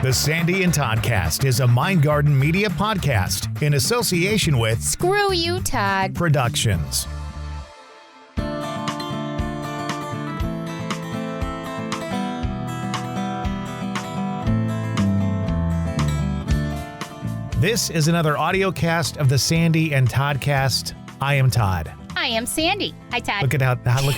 The Sandy and Toddcast is a Mind Garden media podcast in association with Screw You, Todd Productions. This is another audio cast of the Sandy and Toddcast. I am Todd. I am Sandy. Hi, Todd. Look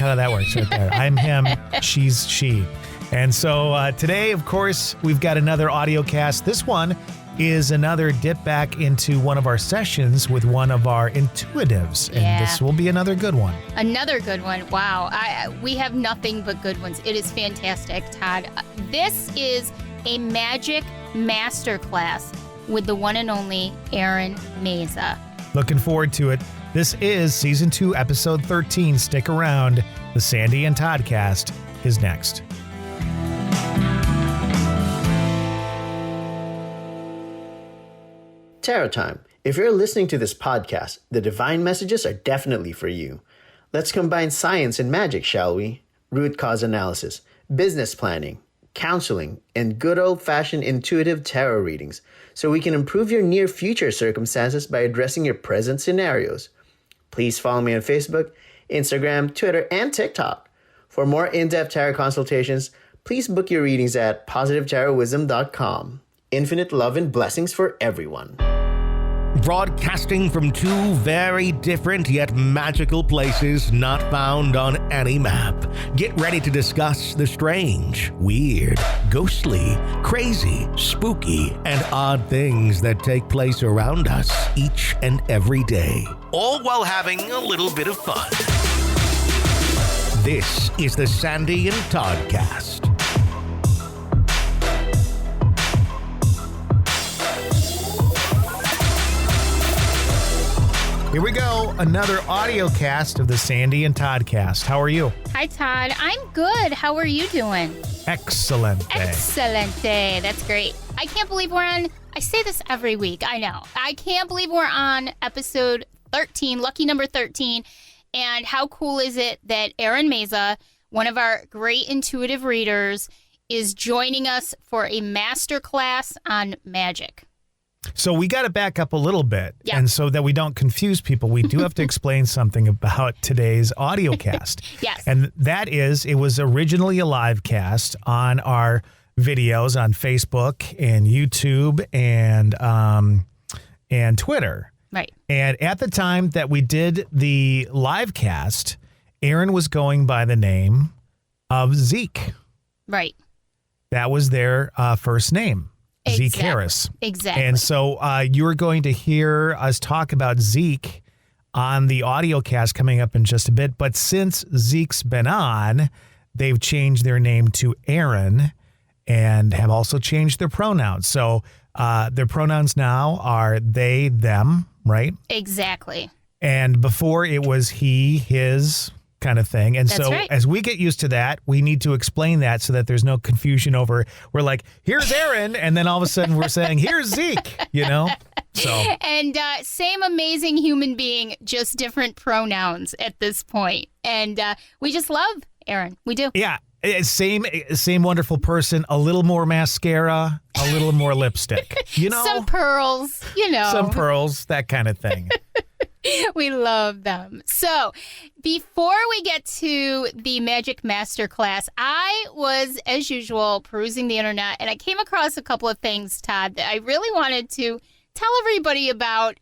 how that works right there. I'm him, she's she. And so today, of course, we've got another audio cast. This one is another dip back into one of our sessions with one of our intuitives. And this will be another good one. Another good one. Wow. We have nothing but good ones. It is fantastic, Todd. This is a magic masterclass with the one and only Eron Mazza. Looking forward to it. This is Season 2, Episode 13. Stick around. The Sandy and Toddcast is next. Tarot time. If you're listening to this podcast, the divine messages are definitely for you. Let's combine science and magic, shall we? Root cause analysis, business planning, counseling, and good old-fashioned intuitive tarot readings so we can improve your near future circumstances by addressing your present scenarios. Please follow me on Facebook, Instagram, Twitter, and TikTok. For more in-depth tarot consultations, please book your readings at positivetarotwisdom.com. Infinite love and blessings for everyone. Broadcasting from two very different yet magical places not found on any map. Get ready to discuss the strange, weird, ghostly, crazy, spooky, and odd things that take place around us each and every day. All while having a little bit of fun. This is the Sandy and Toddcast. Here we go, another audio cast of the Sandy and Toddcast. How are you? Hi, Todd. I'm good. How are you doing? Excellent. Excellent day. That's great. I can't believe we're on, I say this every week, I know. I can't believe we're on episode 13, lucky number 13. And how cool is it that Eron Mazza, one of our great intuitive readers, is joining us for a masterclass on magic. So we got to back up a little bit. Yeah. And so that we don't confuse people, we do have to explain something about today's audio cast. Yes. And that is, it was originally a live cast on our videos on Facebook and YouTube and Twitter. Right. And at the time that we did the live cast, Eron was going by the name of Zeeke. Right. That was their first name. Zeeke Harris. Exactly. And so you're going to hear us talk about Zeeke on the audio cast coming up in just a bit. But since Zeke's been on, they've changed their name to Eron and have also changed their pronouns. So their pronouns now are they, them, right? Exactly. And before it was he, his kind of thing. And That's right. As we get used to that, we need to explain that so that there's no confusion over, we're like, here's Eron, and then all of a sudden we're saying, here's Zeeke, you know? So. And same amazing human being, just different pronouns at this point. And we just love Eron. We do. Yeah. Same wonderful person, a little more mascara, a little more lipstick, you know? Some pearls, you know. Some pearls, that kind of thing. We love them. So before we get to the Magic Masterclass, I was, as usual, perusing the internet, and I came across a couple of things, Todd, that I really wanted to tell everybody about.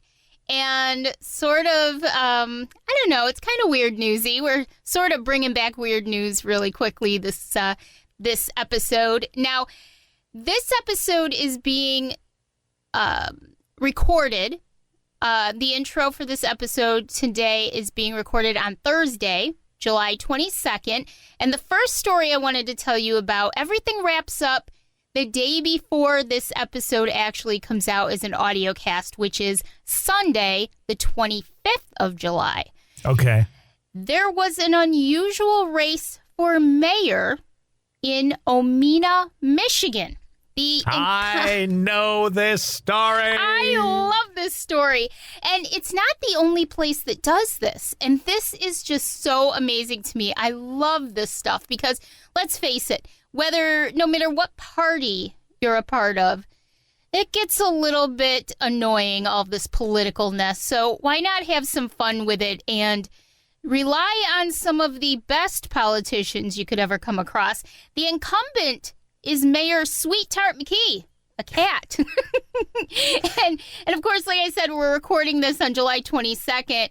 And sort of, I don't know, it's kind of weird newsy. We're sort of bringing back weird news really quickly this episode. Now, this episode is being recorded. The intro for this episode today is being recorded on Thursday, July 22nd. And the first story I wanted to tell you about, everything wraps up the day before this episode actually comes out as an audio cast, which is Sunday, the 25th of July. Okay. There was an unusual race for mayor in Omena, Michigan. I know this story. I love this story. And it's not the only place that does this. And this is just so amazing to me. I love this stuff because, let's face it, no matter what party you're a part of, it gets a little bit annoying, all this politicalness. So why not have some fun with it and rely on some of the best politicians you could ever come across? The incumbent is Mayor Sweet Tart McKee, a cat. and of course, like I said, we're recording this on July 22nd.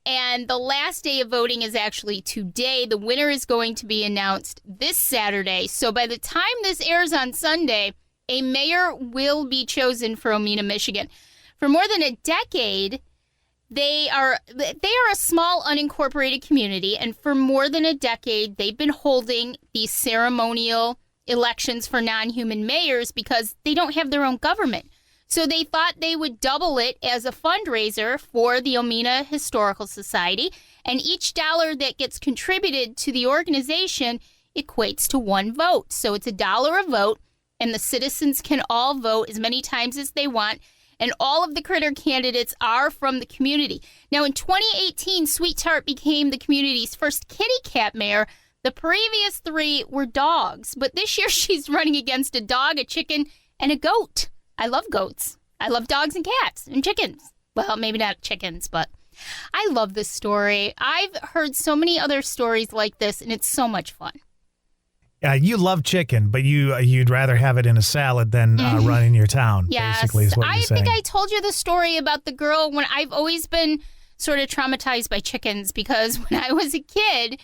And the last day of voting is actually today. The winner is going to be announced this Saturday. So by the time this airs on Sunday, a mayor will be chosen for Omena, Michigan. For more than a decade, they are a small unincorporated community. And for more than a decade, they've been holding these ceremonial elections for non-human mayors because they don't have their own government. So they thought they would double it as a fundraiser for the Omena Historical Society. And each dollar that gets contributed to the organization equates to one vote. So it's $1 a vote, and the citizens can all vote as many times as they want. And all of the critter candidates are from the community. Now, in 2018, Sweet Tart became the community's first kitty cat mayor. The previous 3 were dogs. But this year, she's running against a dog, a chicken, and a goat. I love goats. I love dogs and cats and chickens. Well, maybe not chickens, but I love this story. I've heard so many other stories like this, and it's so much fun. Yeah, you love chicken, but you'd rather have it in a salad than run in your town, Yes. basically is what you're saying. I think I told you the story about the girl when I've always been sort of traumatized by chickens because when I was a kid,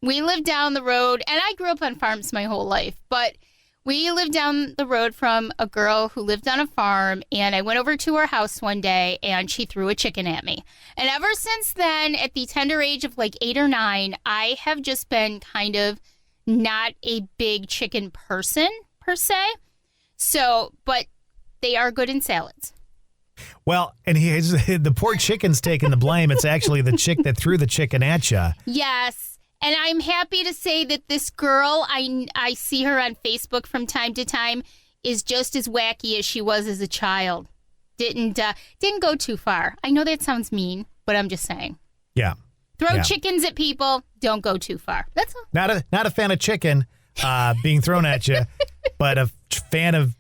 we lived down the road, and I grew up on farms my whole life, but we lived down the road from a girl who lived on a farm, and I went over to her house one day, and she threw a chicken at me. And ever since then, at the tender age of like 8 or 9, I have just been kind of not a big chicken person, per se. So, but they are good in salads. Well, and the poor chicken's taking the blame. It's actually the chick that threw the chicken at you. Yes. And I'm happy to say that this girl, I see her on Facebook from time to time, is just as wacky as she was as a child. Didn't go too far. I know that sounds mean, but I'm just saying. Yeah. Throw chickens at people. Don't go too far. That's all. Not a fan of chicken being thrown at you, but a fan of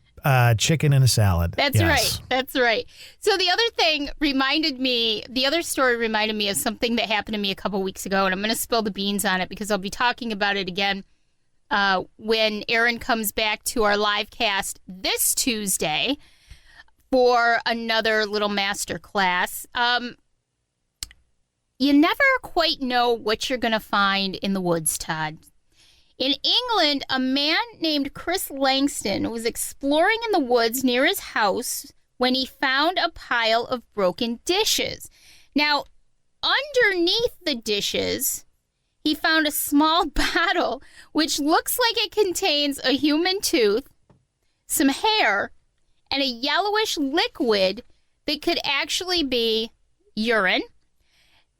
chicken in a salad. That's right. That's right. So the other story reminded me of something that happened to me a couple weeks ago, and I'm going to spill the beans on it because I'll be talking about it again when Erin comes back to our live cast this Tuesday for another little master class. You never quite know what you're going to find in the woods, Todd. In England, a man named Chris Langston was exploring in the woods near his house when he found a pile of broken dishes. Now, underneath the dishes, he found a small bottle which looks like it contains a human tooth, some hair, and a yellowish liquid that could actually be urine.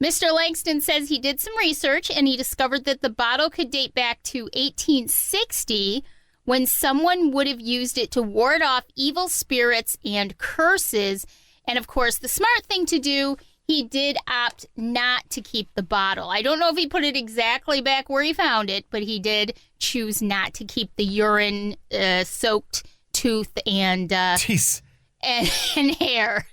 Mr. Langston says he did some research and he discovered that the bottle could date back to 1860 when someone would have used it to ward off evil spirits and curses. And of course, the smart thing to do, he did opt not to keep the bottle. I don't know if he put it exactly back where he found it, but he did choose not to keep the urine soaked tooth and hair.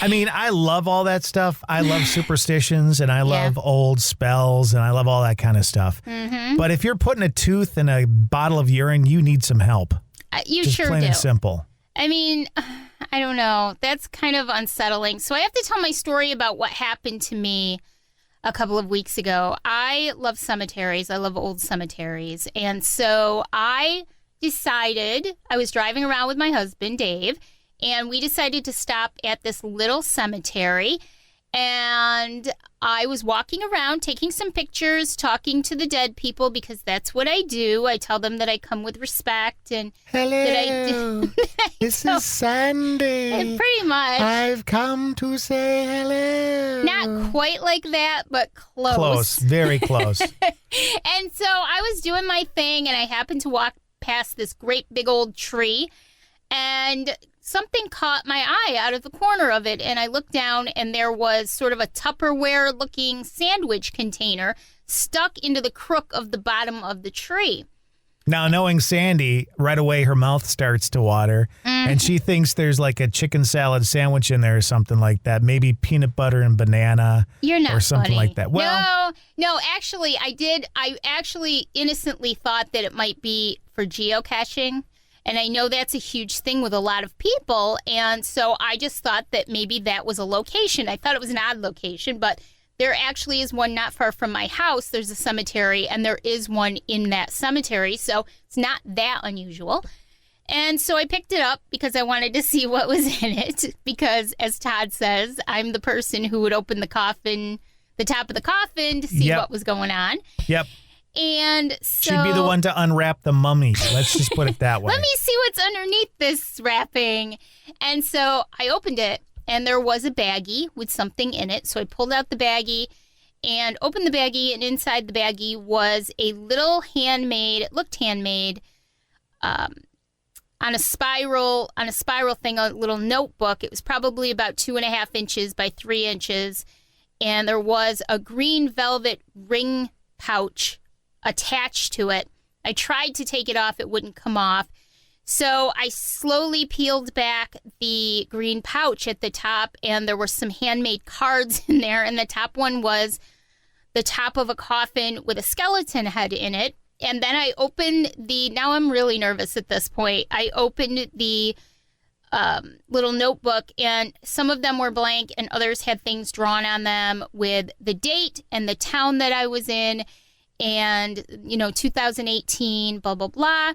I mean, I love all that stuff. I love superstitions, and I love old spells, and I love all that kind of stuff. Mm-hmm. But if you're putting a tooth in a bottle of urine, you need some help. You Just sure plain do. and simple. I mean, I don't know. That's kind of unsettling. So I have to tell my story about what happened to me a couple of weeks ago. I love cemeteries. I love old cemeteries. And so I decided, I was driving around with my husband, Dave, and we decided to stop at this little cemetery. And I was walking around, taking some pictures, talking to the dead people, because that's what I do. I tell them that I come with respect. And hello, this is Sandy. And pretty much. I've come to say hello. Not quite like that, but close. Close, very close. And so I was doing my thing, and I happened to walk past this great big old tree, and something caught my eye out of the corner of it, and I looked down, and there was sort of a Tupperware-looking sandwich container stuck into the crook of the bottom of the tree. Now, knowing Sandy, right away her mouth starts to water, and she thinks there's like a chicken salad sandwich in there or something like that. Maybe peanut butter and banana. You're not or something funny. like that. Well, no, actually, I actually innocently thought that it might be for geocaching. And I know that's a huge thing with a lot of people. And so I just thought that maybe that was a location. I thought it was an odd location, but there actually is one not far from my house. There's a cemetery, and there is one in that cemetery. So it's not that unusual. And so I picked it up because I wanted to see what was in it. Because, as Todd says, I'm the person who would open the coffin, the top of the coffin, to see what was going on. Yep. And so she'd be the one to unwrap the mummy. Let's just put it that way. Let me see what's underneath this wrapping. And so I opened it, and there was a baggie with something in it. So I pulled out the baggie and opened the baggie, and inside the baggie was a little handmade, it looked handmade, on a spiral thing, a little notebook. It was probably about 2.5 inches by 3 inches. And there was a green velvet ring pouch attached to it. I tried to take it off. It wouldn't come off. So I slowly peeled back the green pouch at the top, and there were some handmade cards in there. And the top one was the top of a coffin with a skeleton head in it. And then I opened now I'm really nervous at this point. I opened the little notebook, and some of them were blank and others had things drawn on them with the date and the town that I was in and, 2018, blah, blah, blah.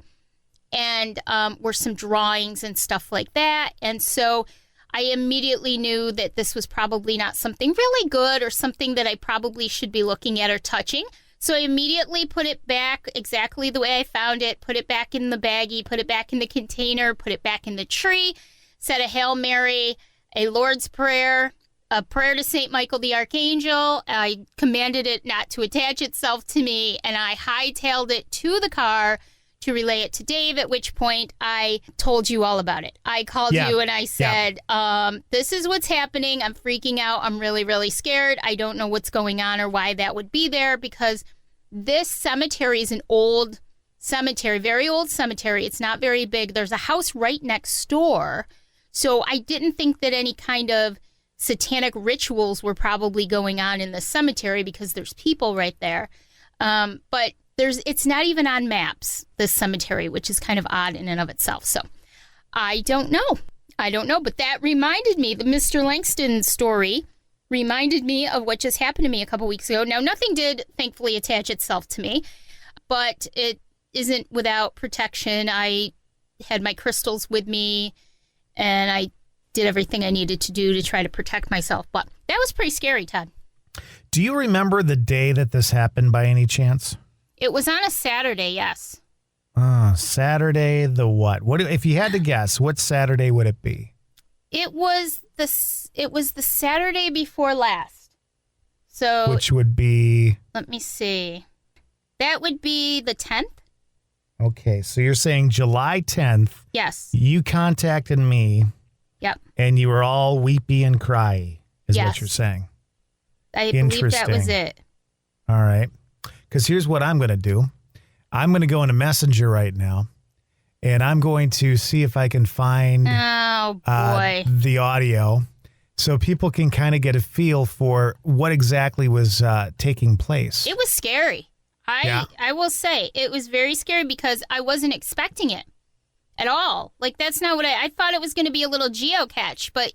And were some drawings and stuff like that. And so I immediately knew that this was probably not something really good or something that I probably should be looking at or touching. So I immediately put it back exactly the way I found it, put it back in the baggie, put it back in the container, put it back in the tree, said a Hail Mary, a Lord's Prayer, a prayer to St. Michael the Archangel. I commanded it not to attach itself to me, and I hightailed it to the car to relay it to Dave, at which point I told you all about it. I called you and I said, this is what's happening. I'm freaking out. I'm really, really scared. I don't know what's going on or why that would be there, because this cemetery is an old cemetery, very old cemetery. It's not very big. There's a house right next door. So I didn't think that any kind of satanic rituals were probably going on in the cemetery because there's people right there. But it's not even on maps, this cemetery, which is kind of odd in and of itself. So I don't know. But that reminded me, the Mr. Langston story reminded me of what just happened to me a couple weeks ago. Now, nothing did thankfully attach itself to me, but it isn't without protection. I had my crystals with me, and I did everything I needed to do to try to protect myself. But that was pretty scary, Todd. Do you remember the day that this happened by any chance? It was on a Saturday, yes. Saturday the what? If you had to guess, what Saturday would it be? It was the Saturday before last. So which would be? Let me see. That would be the 10th. Okay, so you're saying July 10th. Yes. You contacted me. Yep. And you were all weepy and cryy, is yes. what you're saying. I believe that was it. All right. Because here's what I'm going to do. I'm going to go into Messenger right now, and I'm going to see if I can find the audio so people can kind of get a feel for what exactly was taking place. It was scary. I will say it was very scary because I wasn't expecting it at all. Like, that's not what I thought. It was going to be a little geocache, but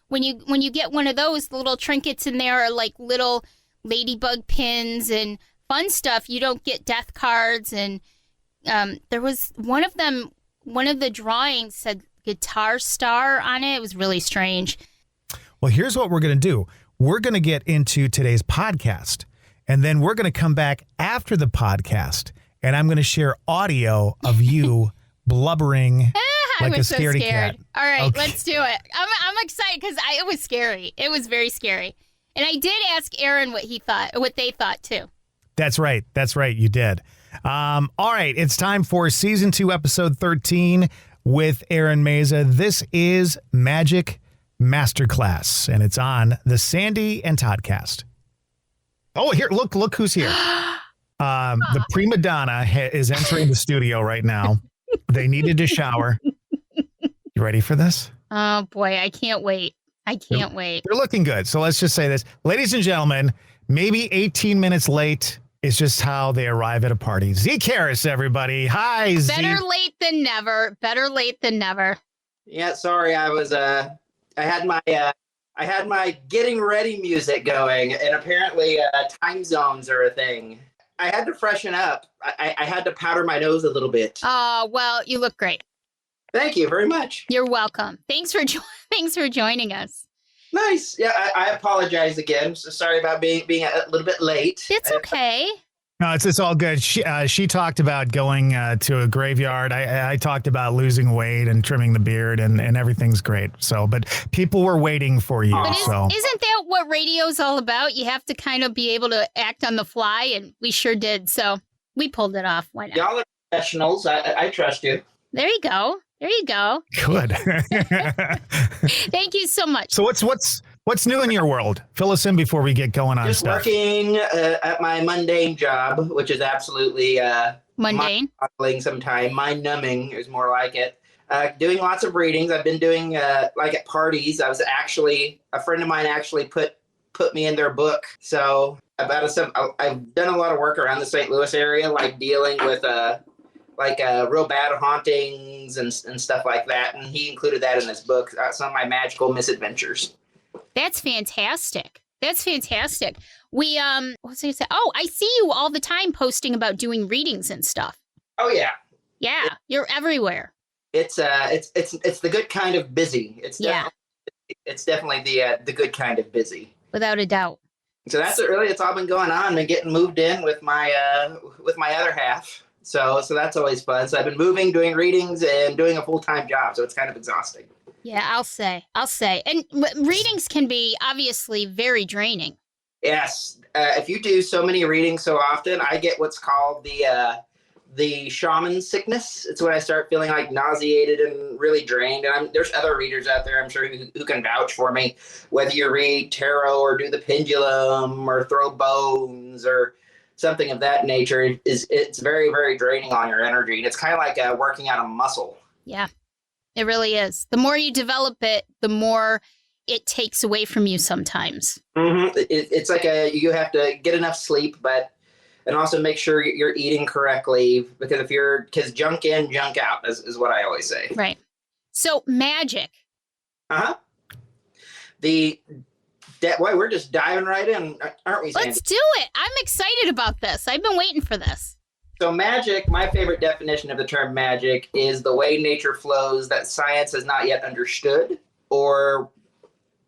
when you get one of those, the little trinkets in there are like little ladybug pins and fun stuff. You don't get death cards. And there was one of the drawings said Guitar Star on it. It was really strange. Well, here's what we're going to do. We're going to get into today's podcast, and then we're going to come back after the podcast, and I'm going to share audio of you blubbering like a scaredy cat. All right, okay. Let's do it. I'm excited because it was scary. It was very scary. And I did ask Eron what they thought too. That's right. You did. All right. It's time for season 2, episode 13 with Eron Mazza. This is Magic Masterclass, and it's on the Sandy and Toddcast. Oh, here, look who's here. The prima donna is entering the studio right now. They needed to shower. You ready for this? Oh, boy. I can't wait. I can't wait. They're looking good. So let's just say this. Ladies and gentlemen, maybe 18 minutes late is just how they arrive at a party. Zeeke Harris, everybody. Hi, Zeeke. Better late than never. Better late than never. Yeah, sorry, I was I had my getting ready music going, and apparently time zones are a thing. I had to freshen up. I had to powder my nose a little bit. Oh, well, you look great. Thank you very much. You're welcome. Thanks for joining us. Nice. Yeah, I apologize again. So sorry about being a little bit late. It's okay. No, it's all good. She talked about going to a graveyard. I talked about losing weight and trimming the beard, and everything's great. So, but people were waiting for you. But So isn't that what radio's all about? You have to kind of be able to act on the fly, and we sure did. So we pulled it off. Why not? Y'all are professionals. I trust you. There you go. There you go. good. Thank you so much. So what's new in your world? Fill us in before we get going on Just stuff. working at my mundane job, which is absolutely Mundane. mind-boggling sometimes. Mind-numbing is more like it. Doing lots of readings. I've been doing like at parties. I was actually a friend of mine actually put me in their book. So I've done a lot of work around the St. Louis area, like dealing with real bad hauntings and stuff like that. And he included that in his book. Some of my magical misadventures. That's fantastic. That's fantastic. We what was I gonna say? Oh, I see you all the time posting about doing readings and stuff. Oh yeah. Yeah, you're everywhere. It's the good kind of busy. It's definitely the good kind of busy. Without a doubt. So that's it's all been going on and getting moved in with my other half. So that's always fun. So I've been moving, doing readings, and doing a full-time job. So it's kind of exhausting. Yeah, I'll say. And readings can be obviously very draining. Yes. If you do so many readings so often, I get what's called the shaman sickness. It's when I start feeling like nauseated and really drained. And there's other readers out there, I'm sure, who can vouch for me, whether you read tarot or do the pendulum or throw bones or something of that nature. It's very, very draining on your energy. And it's kind of like working out a muscle. Yeah, it really is. The more you develop it, the more it takes away from you sometimes. Mm-hmm. It's like you have to get enough sleep, and also make sure you're eating correctly, because junk in, junk out is what I always say. Right. So magic. Uh-huh. Boy, we're just diving right in, aren't we, Sandy? Let's do it. I'm excited about this. I've been waiting for this. So magic, my favorite definition of the term magic is the way nature flows that science has not yet understood or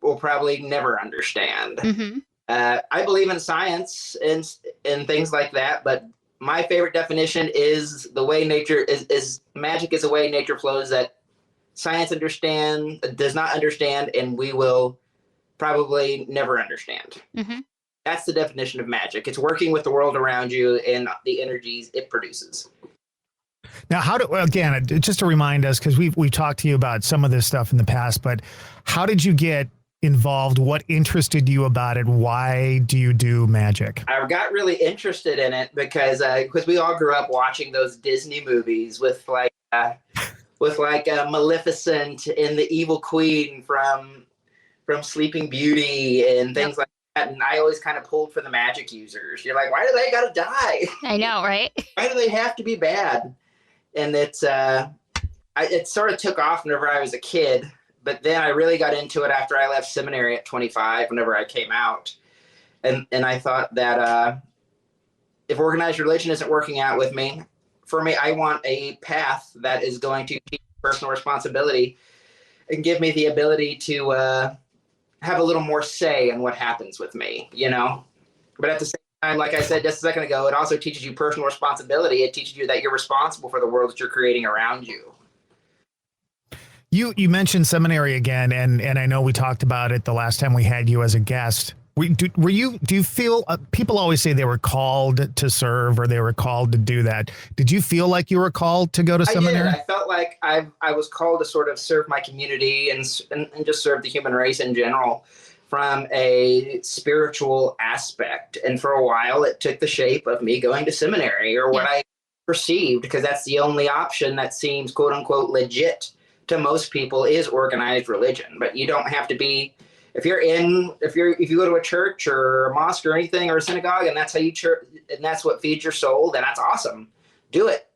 will probably never understand. Mm-hmm. I believe in science and things like that, but my favorite definition is the way nature is magic is a way nature flows that science does not understand, and we will probably never understand. Mm-hmm. That's the definition of magic. It's working with the world around you and the energies it produces. Now, just to remind us, because we've talked to you about some of this stuff in the past, but how did you get involved? What interested you about it? Why do you do magic? I got really interested in it because we all grew up watching those Disney movies with Maleficent and the Evil Queen from Sleeping Beauty and things like that. And I always kind of pulled for the magic users. You're like, why do they gotta die? I know, right? Why do they have to be bad? And it sort of took off whenever I was a kid. But then I really got into it after I left seminary at 25, whenever I came out. And I thought that if organized religion isn't working out with me, for me, I want a path that is going to teach personal responsibility and give me the ability to have a little more say in what happens with me, you know? But at the same time, like I said just a second ago, it also teaches you personal responsibility. It teaches you that you're responsible for the world that you're creating around you. You mentioned seminary again, and I know we talked about it the last time we had you as a guest. Do you feel people always say they were called to serve or they were called to do that? Did you feel like you were called to go to seminary? I did. I felt like I was called to sort of serve my community and just serve the human race in general. from a spiritual aspect. And for a while, it took the shape of me going to seminary, or what I perceived, because that's the only option that seems quote unquote legit to most people, is organized religion. But you don't have to be, if you go to a church or a mosque or anything, or a synagogue, and that's how you church, and that's what feeds your soul, then that's awesome. Do it.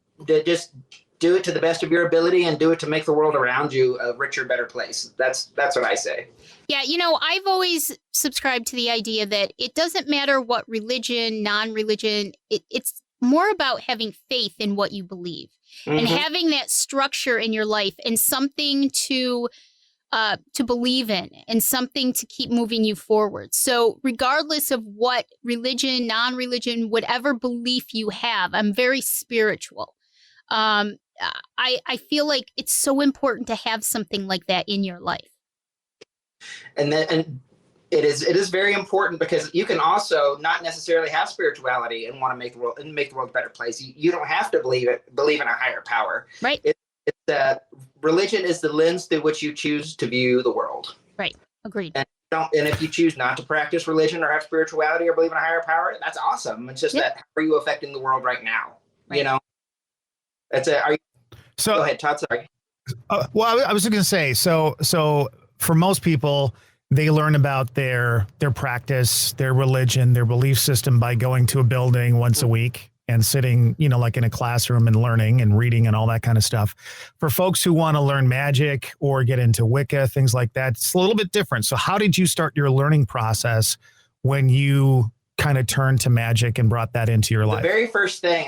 Just do it to the best of your ability, and do it to make the world around you a richer, better place. That's what I say. Yeah, I've always subscribed to the idea that it doesn't matter what religion, non-religion, it's more about having faith in what you believe, and having that structure in your life, and something to believe in, and something to keep moving you forward. So regardless of what religion, non-religion, whatever belief you have, I'm very spiritual. I feel like it's so important to have something like that in your life. And it is very important, because you can also not necessarily have spirituality and want to make the world a better place. You don't have to believe in a higher power. Right. Religion is the lens through which you choose to view the world. Right. Agreed. And if you choose not to practice religion or have spirituality or believe in a higher power, that's awesome. It's just that, how are you affecting the world right now? Right. That's it. So go ahead, Todd. Sorry. Well, I was going to say, so for most people, they learn about their practice, their religion, their belief system by going to a building once a week and sitting, like in a classroom and learning and reading and all that kind of stuff. For folks who want to learn magic or get into Wicca, things like that, it's a little bit different. So how did you start your learning process when you kind of turned to magic and brought that into your life? The very first thing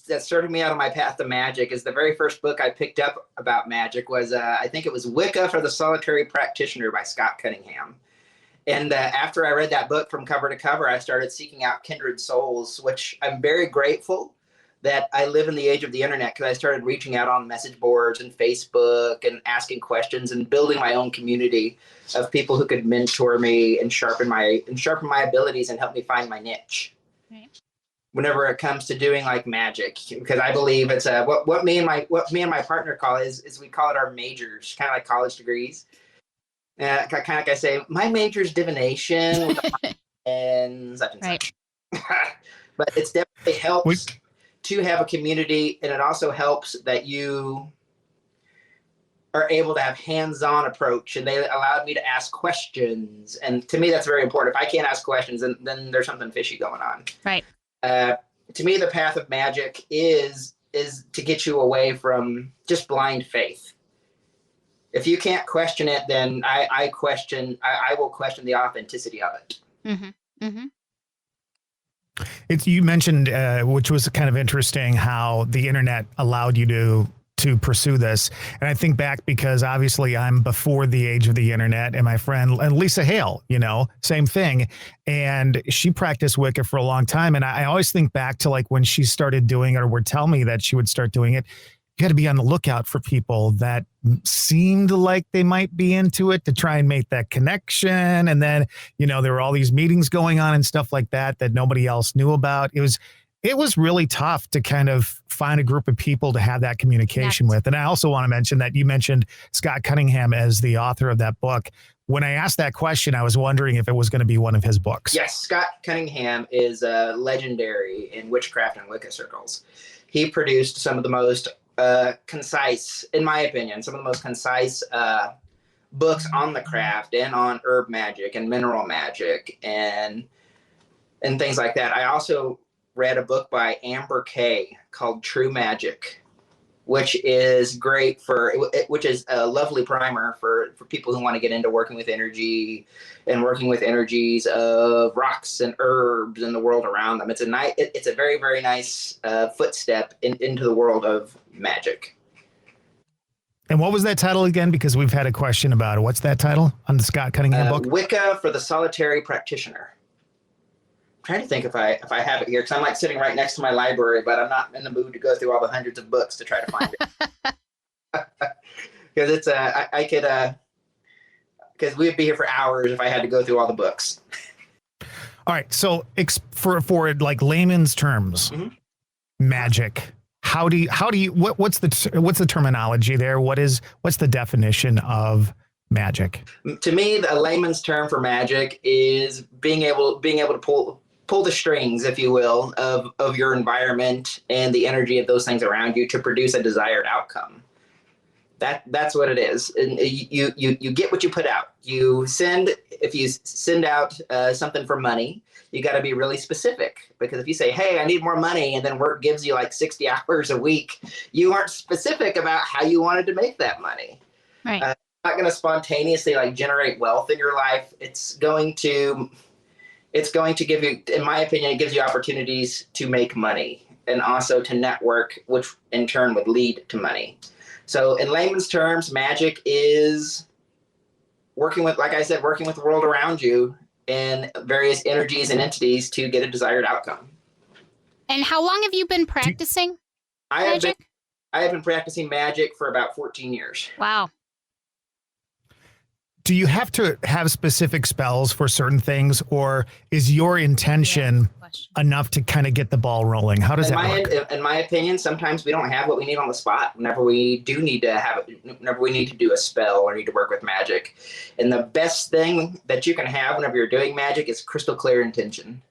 that started me out on my path to magic is the very first book I picked up about magic was, I think it was Wicca for the Solitary Practitioner by Scott Cunningham. And after I read that book from cover to cover, I started seeking out kindred souls, which I'm very grateful that I live in the age of the internet, because I started reaching out on message boards and Facebook and asking questions and building my own community of people who could mentor me and sharpen my abilities and help me find my niche. Right. Whenever it comes to doing like magic, because I believe it's what me and my partner call is we call it our majors, kind of like college degrees. Kind of like I say, my major is divination with and such and such. But it definitely helps to have a community, and it also helps that you are able to have hands-on approach, and they allowed me to ask questions. And to me, that's very important. If I can't ask questions, then there's something fishy going on. Right. To me, the path of magic is to get you away from just blind faith. If you can't question it, then I will question the authenticity of it. Mm-hmm. Mm-hmm. You mentioned, which was kind of interesting, how the internet allowed you to pursue this. And I think back, because obviously I'm before the age of the internet, and my friend and Lisa Hale, same thing. And she practiced Wicca for a long time. And I always think back to like when she started doing it, or would tell me that she would start doing it. You got to be on the lookout for people that seemed like they might be into it, to try and make that connection. And then, there were all these meetings going on and stuff like that nobody else knew about. It was really tough to kind of find a group of people to have that communication with. And I also want to mention that you mentioned Scott Cunningham as the author of that book. When I asked that question, I was wondering if it was going to be one of his books. Yes, Scott Cunningham is legendary in witchcraft and Wicca circles. He produced some of the most concise, in my opinion, some of the most concise books on the craft and on herb magic and mineral magic and things like that. I also read a book by Amber Kay called True Magic, which is great which is a lovely primer for people who want to get into working with energy and working with energies of rocks and herbs and the world around them. It's a very, very nice footstep into the world of magic. And what was that title again? Because we've had a question about it. What's that title on the Scott Cunningham book? Wicca for the Solitary Practitioner. I'm trying to think if I have it here, because I'm like sitting right next to my library, but I'm not in the mood to go through all the hundreds of books to try to find it. Because it's I could because we'd be here for hours if I had to go through all the books. All right, so for like layman's terms, magic. How do you what's the terminology there? What's the definition of magic? To me, a layman's term for magic is being able to pull the strings, if you will, of your environment and the energy of those things around you to produce a desired outcome. That's what it is. And you get what you put out. If you send out something for money, you got to be really specific, because if you say, hey, I need more money, and then work gives you like 60 hours a week, you aren't specific about how you wanted to make that money. Right. Not going to spontaneously like generate wealth in your life. It's going to give you, in my opinion, it gives you opportunities to make money and also to network, which in turn would lead to money. So in layman's terms, magic is working with, like I said, working with the world around you and various energies and entities to get a desired outcome. And how long have you been practicing magic? I have been practicing magic for about 14 years. Wow. Do you have to have specific spells for certain things, or is your intention enough to kind of get the ball rolling? How does that work? In my opinion, sometimes we don't have what we need on the spot whenever we do need to have it, whenever we need to do a spell or need to work with magic. And the best thing that you can have whenever you're doing magic is crystal clear intention,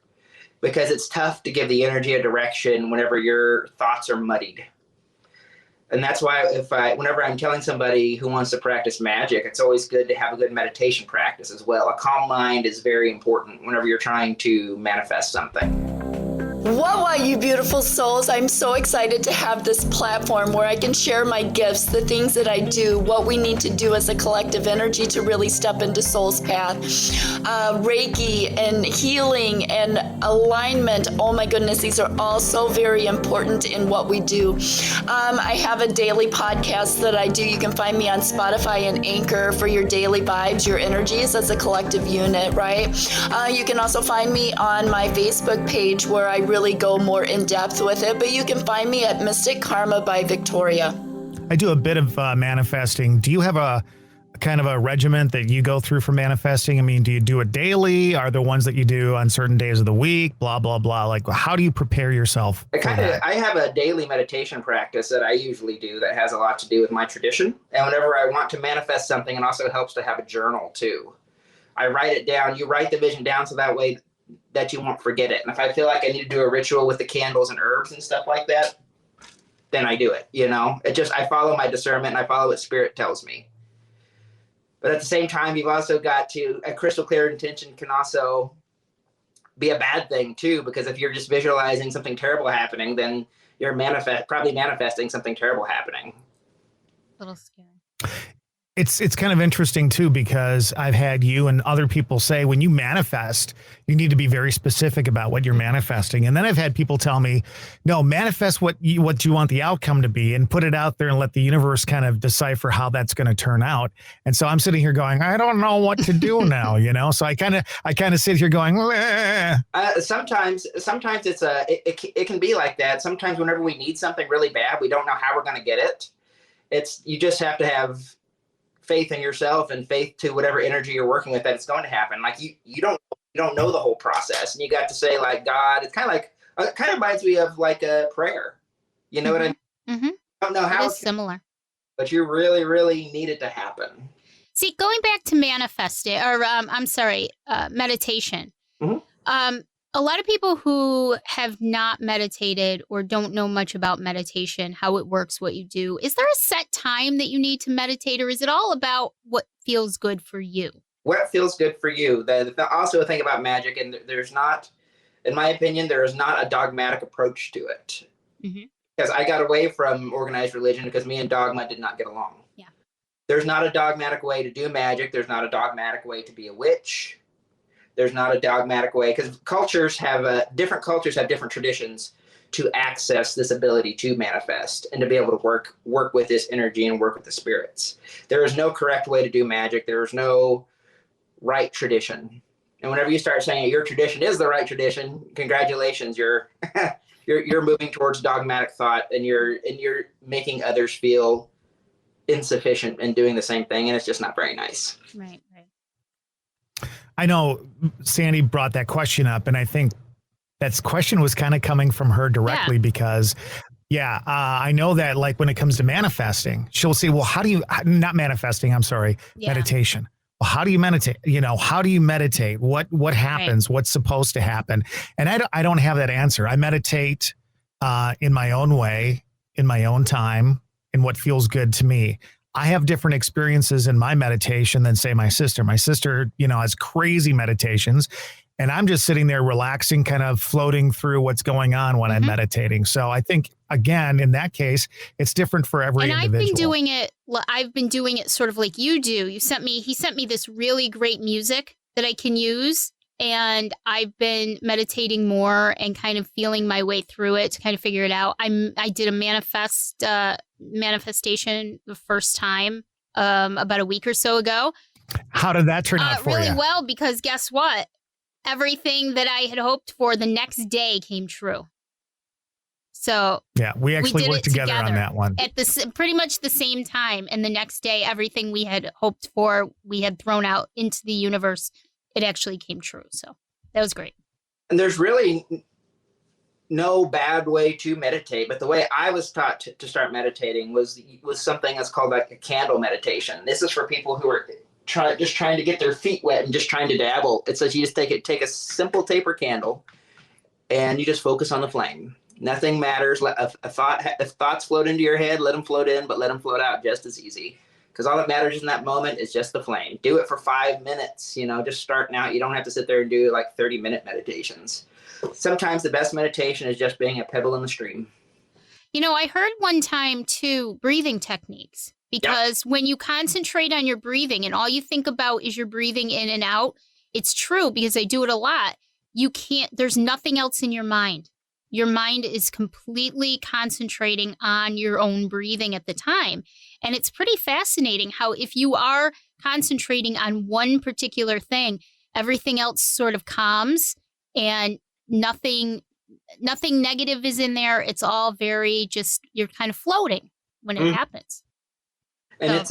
because it's tough to give the energy a direction whenever your thoughts are muddied. And that's why whenever I'm telling somebody who wants to practice magic, it's always good to have a good meditation practice as well. A calm mind is very important whenever you're trying to manifest something. What, you beautiful souls? I'm so excited to have this platform where I can share my gifts, the things that I do, what we need to do as a collective energy to really step into soul's path. Reiki and healing and alignment. Oh my goodness, these are all so very important in what we do. I have a daily podcast that I do. You can find me on Spotify and Anchor for your daily vibes, your energies as a collective unit, right? You can also find me on my Facebook page where I really go more in depth with it, but you can find me at Mystic Karma by Victoria. I do a bit of manifesting. Do you have a kind of a regiment that you go through for manifesting? I mean, do you do it daily? Are there ones that you do on certain days of the week? Blah, blah, blah. Like, how do you prepare yourself for that? I have a daily meditation practice that I usually do that has a lot to do with my tradition. And whenever I want to manifest something, it also helps to have a journal too. I write it down. You write the vision down so that way that you won't forget it. And if I feel like I need to do a ritual with the candles and herbs and stuff like that, then I do it. I follow my discernment and I follow what spirit tells me. But at the same time, you've also got a crystal clear intention can also be a bad thing too, because if you're just visualizing something terrible happening, then you're probably manifesting something terrible happening. A little scary. It's kind of interesting too, because I've had you and other people say when you manifest, you need to be very specific about what you're manifesting. And then I've had people tell me, no, manifest what you want the outcome to be and put it out there and let the universe kind of decipher how that's going to turn out. And so I'm sitting here going, I don't know what to do now, So I kind of sit here going, sometimes it can be like that. Sometimes whenever we need something really bad, we don't know how we're going to get it. You just have to have faith in yourself and faith to whatever energy you're working with that it's going to happen. Like you don't know the whole process, and you got to say like God. It's kind of reminds me of like a prayer. You know what I mean? Mm-hmm. I don't know how it's similar, but you really, really need it to happen. See, going back to manifesting, or meditation. Mm-hmm. A lot of people who have not meditated or don't know much about meditation, how it works, what you do, is there a set time that you need to meditate, or is it all about what feels good for you? What feels good for you. Also a thing about magic, and there's not, in my opinion, there is not a dogmatic approach to it. Mm-hmm. Because I got away from organized religion because me and dogma did not get along. Yeah. There's not a dogmatic way to do magic. There's not a dogmatic way to be a witch. There's not a dogmatic way, because different cultures have different traditions to access this ability to manifest and to be able to work with this energy and work with the spirits. There is no correct way to do magic. There is no right tradition. And whenever you start saying your tradition is the right tradition, congratulations, you're moving towards dogmatic thought, and you're making others feel insufficient in doing the same thing, and it's just not very nice. Right. I know Sandy brought that question up, and I think that question was kind of coming from her directly because Yeah, I know that like when it comes to manifesting, she'll say, well, how do you, not manifesting, I'm sorry, meditation. Well, how do you meditate? How do you meditate? What happens? Right. What's supposed to happen? And I don't have that answer. I meditate in my own way, in my own time, in what feels good to me. I have different experiences in my meditation than say my sister. My sister, has crazy meditations. And I'm just sitting there relaxing, kind of floating through what's going on when I'm meditating. So I think, again, in that case, it's different for every individual. And I've been doing it sort of like you do. He sent me this really great music that I can use. And I've been meditating more and kind of feeling my way through it to kind of figure it out. I did a manifestation the first time about a week or so ago. How did that turn out for you? Really well, because guess what? Everything that I had hoped for the next day came true. So yeah, we actually worked together on that one at pretty much the same time. And the next day, everything we had hoped for, we had thrown out into the universe. It actually came true. So that was great. And there's really no bad way to meditate, but the way I was taught to start meditating was something that's called like a candle meditation. This is for people who are just trying to get their feet wet and just trying to dabble. It's like you just take a simple taper candle and you just focus on the flame. Nothing matters. If thoughts float into your head, let them float in, but let them float out just as easy. Because all that matters in that moment is just the flame. Do it for 5 minutes, just starting out. You don't have to sit there and do like 30-minute meditations. Sometimes the best meditation is just being a pebble in the stream. I heard one time too, breathing techniques. Because when you concentrate on your breathing and all you think about is your breathing in and out, it's true because I do it a lot. There's nothing else in your mind. Your mind is completely concentrating on your own breathing at the time. And it's pretty fascinating how if you are concentrating on one particular thing, everything else sort of calms and nothing negative is in there. It's all very just, you're kind of floating when it happens. And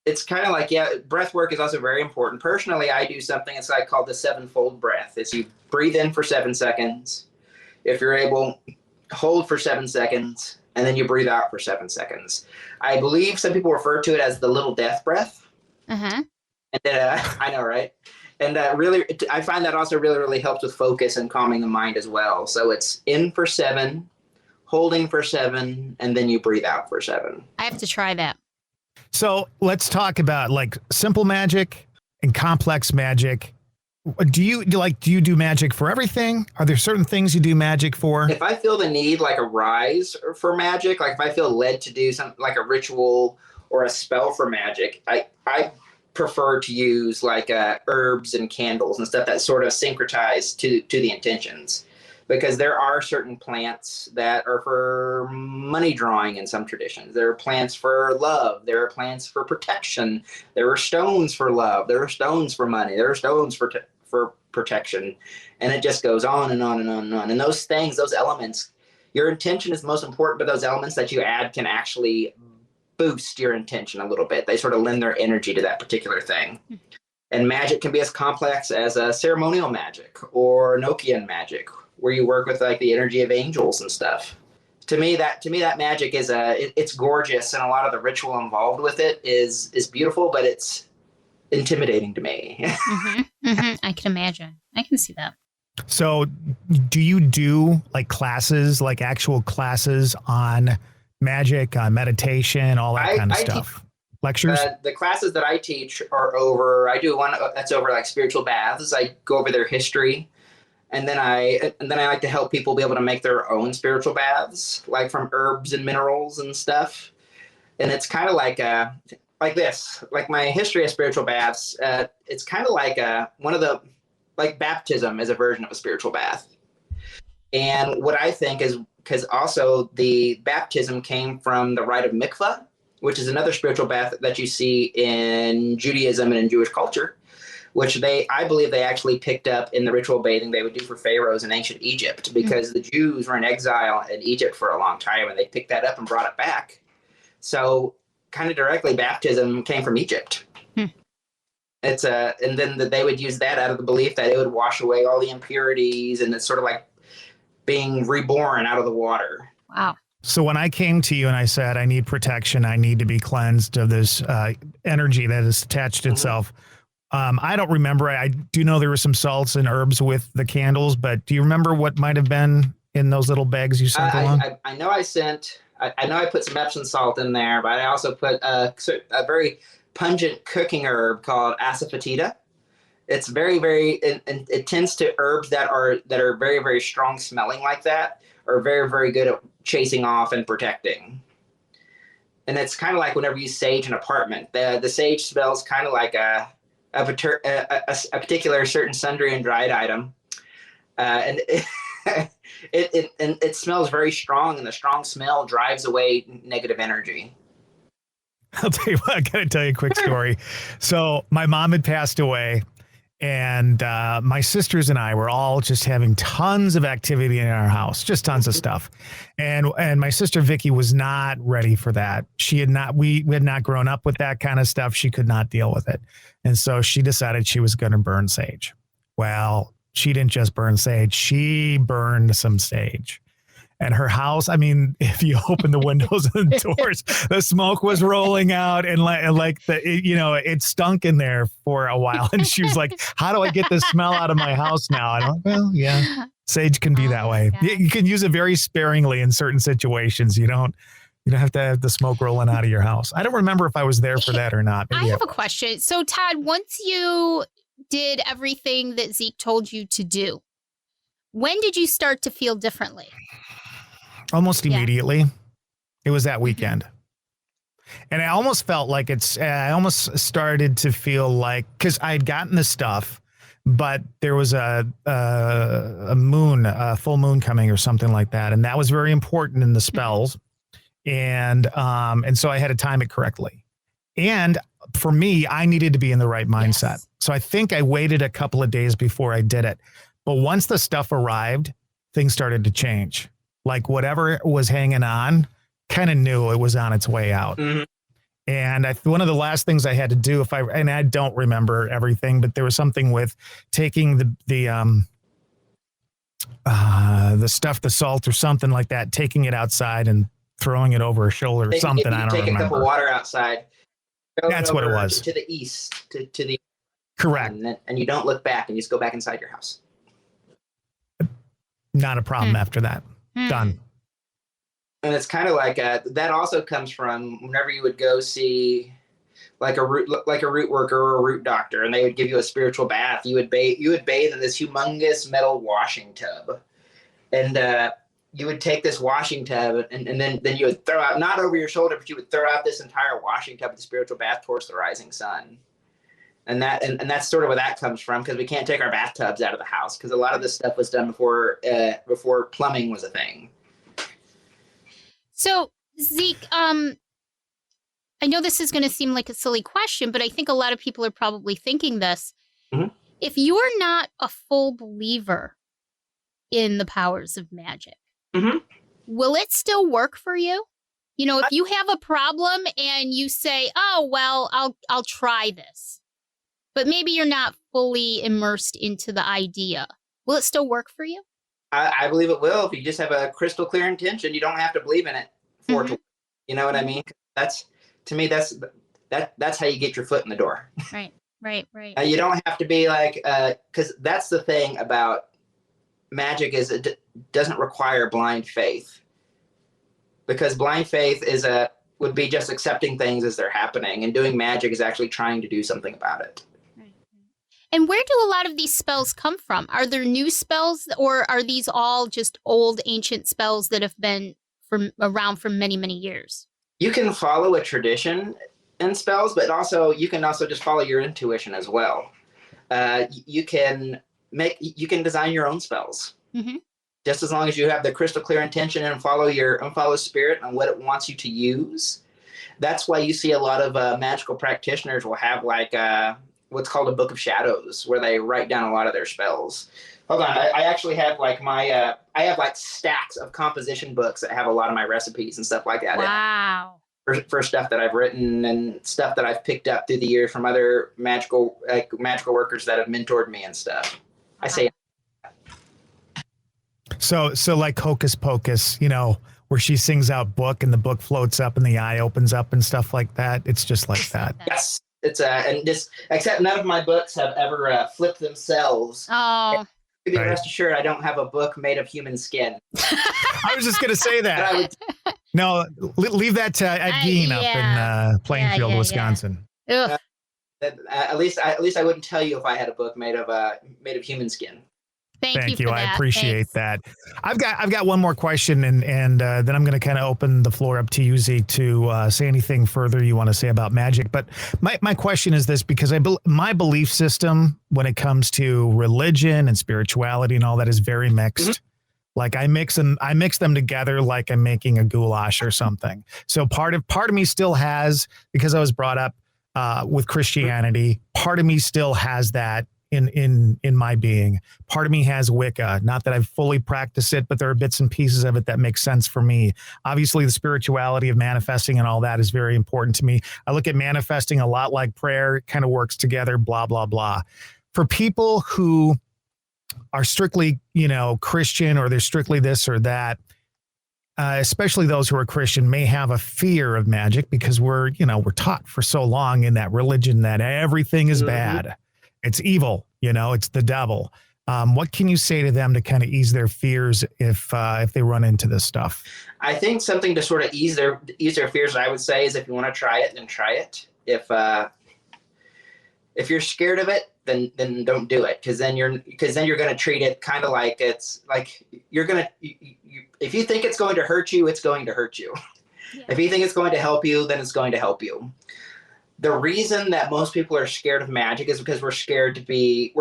it's kind of like, breath work is also very important. Personally, I do something it's like called the 7-fold breath. It's you breathe in for 7 seconds. If you're able, hold for 7 seconds, and then you breathe out for 7 seconds. I believe some people refer to it as the little death breath. Uh-huh. And I know, right? And really, I find that also really, really helps with focus and calming the mind as well. So it's in for 7, holding for 7, and then you breathe out for 7. I have to try that. So let's talk about like simple magic and complex magic. Do you do magic for everything? Are there certain things you do magic for? If I feel the need, like a rise for magic, like if I feel led to do something like a ritual or a spell for magic, I prefer to use like herbs and candles and stuff that sort of syncretize to the intentions. Because there are certain plants that are for money drawing in some traditions. There are plants for love. There are plants for protection. There are stones for love. There are stones for money. There are stones for protection. And it just goes on and on and on and on. And those things, those elements, your intention is the most important, but those elements that you add can actually boost your intention a little bit. They sort of lend their energy to that particular thing. And magic can be as complex as a ceremonial magic or Enochian magic, where you work with like the energy of angels and stuff. To me, that magic is it's gorgeous, and a lot of the ritual involved with it is beautiful, but it's intimidating to me. I can imagine. I can see that. So, do you do like classes, like actual classes on magic, on meditation, all that kind of stuff? Lectures? The classes that I teach are over. I do one that's over like spiritual baths. I go over their history. And then I like to help people be able to make their own spiritual baths, like from herbs and minerals and stuff. And it's kind of like this, like my history of spiritual baths. It's kind of like one of the, like baptism is a version of a spiritual bath. And what I think is, because also the baptism came from the rite of mikvah, which is another spiritual bath that you see in Judaism and in Jewish culture, which I believe they actually picked up in the ritual bathing they would do for pharaohs in ancient Egypt, because the Jews were in exile in Egypt for a long time, and they picked that up and brought it back. So kind of directly, baptism came from Egypt. It's and then they would use that out of the belief that it would wash away all the impurities, and it's sort of like being reborn out of the water. Wow. So when I came to you and I said, I need protection, I need to be cleansed of this energy that has attached itself. I don't remember. I do know there were some salts and herbs with the candles, but do you remember what might have been in those little bags you sent along? I know I know I put some Epsom salt in there, but I also put a very pungent cooking herb called asafoetida. It's very, very, it tends to herbs that are very, very strong smelling like that are very, very good at chasing off and protecting. And it's kind of like whenever you sage an apartment, the sage smells kind of like a particular certain sundry and dried item. And it smells very strong, and the strong smell drives away negative energy. I'll tell you what, I got to tell you a quick story. So my mom had passed away, and my sisters and I were all just having tons of activity in our house, just tons of stuff. And my sister Vicky was not ready for that. We had not grown up with that kind of stuff. She could not deal with it. And so she decided she was going to burn sage. Well, she didn't just burn sage. She burned some sage. And her house, I mean, if you open the windows and the doors, the smoke was rolling out, and it stunk in there for a while. And she was like, how do I get this smell out of my house now? And I'm like, well, yeah, sage can be that way. You can use it very sparingly in certain situations. You don't have to have the smoke rolling out of your house. I don't remember if I was there for that or not. Maybe I have a question. So Todd, once you did everything that Zeeke told you to do, when did you start to feel differently? Almost immediately. It was that weekend. And I almost felt like I almost started to feel like, because I had gotten the stuff, but there was a full moon coming or something like that. And that was very important in the spells. And so I had to time it correctly. And for me, I needed to be in the right mindset. Yes. So I think I waited a couple of days before I did it. But once the stuff arrived, things started to change. Like whatever was hanging on, kind of knew it was on its way out. Mm-hmm. And one of the last things I had to do, and I don't remember everything, but there was something with taking the stuff, the salt or something like that, taking it outside and throwing it over her shoulder or something. I don't remember. Take a cup of water outside. That's what it was. To the east, to the correct. And you don't look back, and you just go back inside your house. Not a problem after that. Done. And it's kind of like that also comes from whenever you would go see like a root worker or a root doctor, and they would give you a spiritual bath. You would bathe in this humongous metal washing tub, and you would take this washing tub and then you would throw out, not over your shoulder, but you would throw out this entire washing tub of the spiritual bath towards the rising sun. And that's sort of where that comes from, because we can't take our bathtubs out of the house, because a lot of this stuff was done before plumbing was a thing. So Zeeke, I know this is going to seem like a silly question, but I think a lot of people are probably thinking this. Mm-hmm. If you're not a full believer in the powers of magic, mm-hmm. will it still work for you? You know, if you have a problem and you say, "Oh, well, I'll try this," but maybe you're not fully immersed into the idea, will it still work for you? I believe it will. If you just have a crystal clear intention, you don't have to believe in it for it to work. You know what I mean? That's how you get your foot in the door. Right. You don't have to be like, because that's the thing about magic, is it doesn't require blind faith. Because blind faith would be just accepting things as they're happening, and doing magic is actually trying to do something about it. And where do a lot of these spells come from? Are there new spells, or are these all just old ancient spells that have been around for many, many years? You can follow a tradition in spells, but you can also just follow your intuition as well. You can design your own spells. Mm-hmm. Just as long as you have the crystal clear intention and follow spirit and what it wants you to use. That's why you see a lot of magical practitioners will have like what's called a book of shadows, where they write down a lot of their spells. Hold on, I actually have like I have like stacks of composition books that have a lot of my recipes and stuff like that. Wow. For stuff that I've written and stuff that I've picked up through the years from other magical workers that have mentored me and stuff. I say. So like Hocus Pocus, where she sings out book and the book floats up and the eye opens up and stuff like that. It's just like that. Yes. It's and just except none of my books have ever flipped themselves. Oh. To be rest assured, I don't have a book made of human skin. I was just going to say that. No, leave that to Ed Gein up in Plainfield, Wisconsin. Ugh. At least I wouldn't tell you if I had a book made of human skin. Thank you. For I that. appreciate Thanks. that. I've got one more question, and then I'm going to kind of open the floor up to you, Zeke, to say anything further you want to say about magic. But my question is this, because my belief system when it comes to religion and spirituality and all that is very mixed. Mm-hmm. Like I mix them together like I'm making a goulash or something. So part of me still has, because I was brought up with Christianity, part of me still has that in my being. Part of me has Wicca. Not that I've fully practiced it, but there are bits and pieces of it that make sense for me. Obviously, the spirituality of manifesting and all that is very important to me. I look at manifesting a lot like prayer. It kind of works together, blah, blah, blah. For people who are strictly, Christian, or they're strictly this or that, especially those who are Christian, may have a fear of magic because we're taught for so long in that religion that everything is bad. It's evil, it's the devil. What can you say to them to kind of ease their fears if they run into this stuff? I think something to sort of ease their fears, I would say, is if you want to try it, then try it. If you're scared of it, then don't do it, because then you're going to treat it kind of like it's like you're going to if you think it's going to hurt you, it's going to hurt you. Yeah. If you think it's going to help you, then it's going to help you. The reason that most people are scared of magic is because we're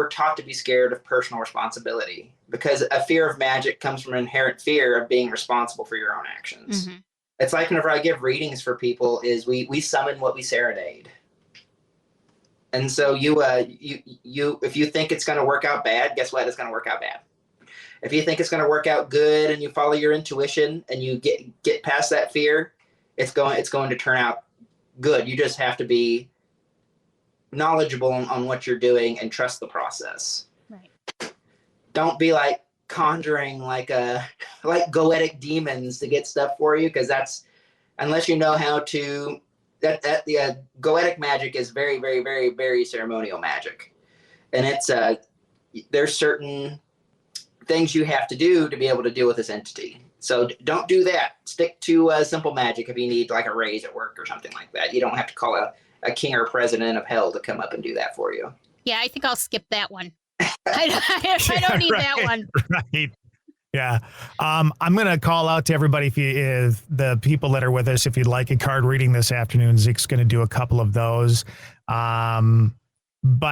taught to be scared of personal responsibility, because a fear of magic comes from an inherent fear of being responsible for your own actions. Mm-hmm. It's like whenever I give readings for people, is we summon what we serenade. And so you if you think it's going to work out bad, guess what? It's going to work out bad. If you think it's going to work out good and you follow your intuition and you get past that fear, it's going to turn out good. You just have to be knowledgeable on what you're doing and trust the process. Right. Don't be like conjuring like goetic demons to get stuff for you, because that's, unless you know how to, the goetic magic is very, very, very, very ceremonial magic. And it's there's certain things you have to do to be able to deal with this entity. So don't do that. Stick to simple magic if you need like a raise at work or something like that. You don't have to call a king or president of hell to come up and do that for you. Yeah, I think I'll skip that one. I don't need that one. Right. Yeah. I'm going to call out to everybody, if the people that are with us, if you'd like a card reading this afternoon, Zeke's going to do a couple of those. But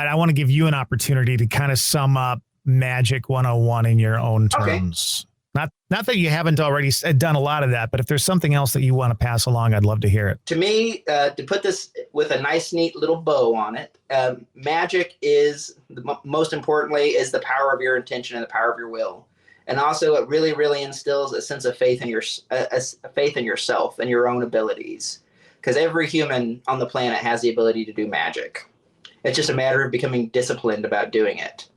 I want to give you an opportunity to kind of sum up Magic 101 in your own terms. Okay. Not that you haven't already done a lot of that, but if there's something else that you want to pass along, I'd love to hear it. To me, to put this with a nice, neat little bow on it, magic is, most importantly, is the power of your intention and the power of your will. And also it really, really instills a sense of faith in yourself and your own abilities. Because every human on the planet has the ability to do magic. It's just a matter of becoming disciplined about doing it.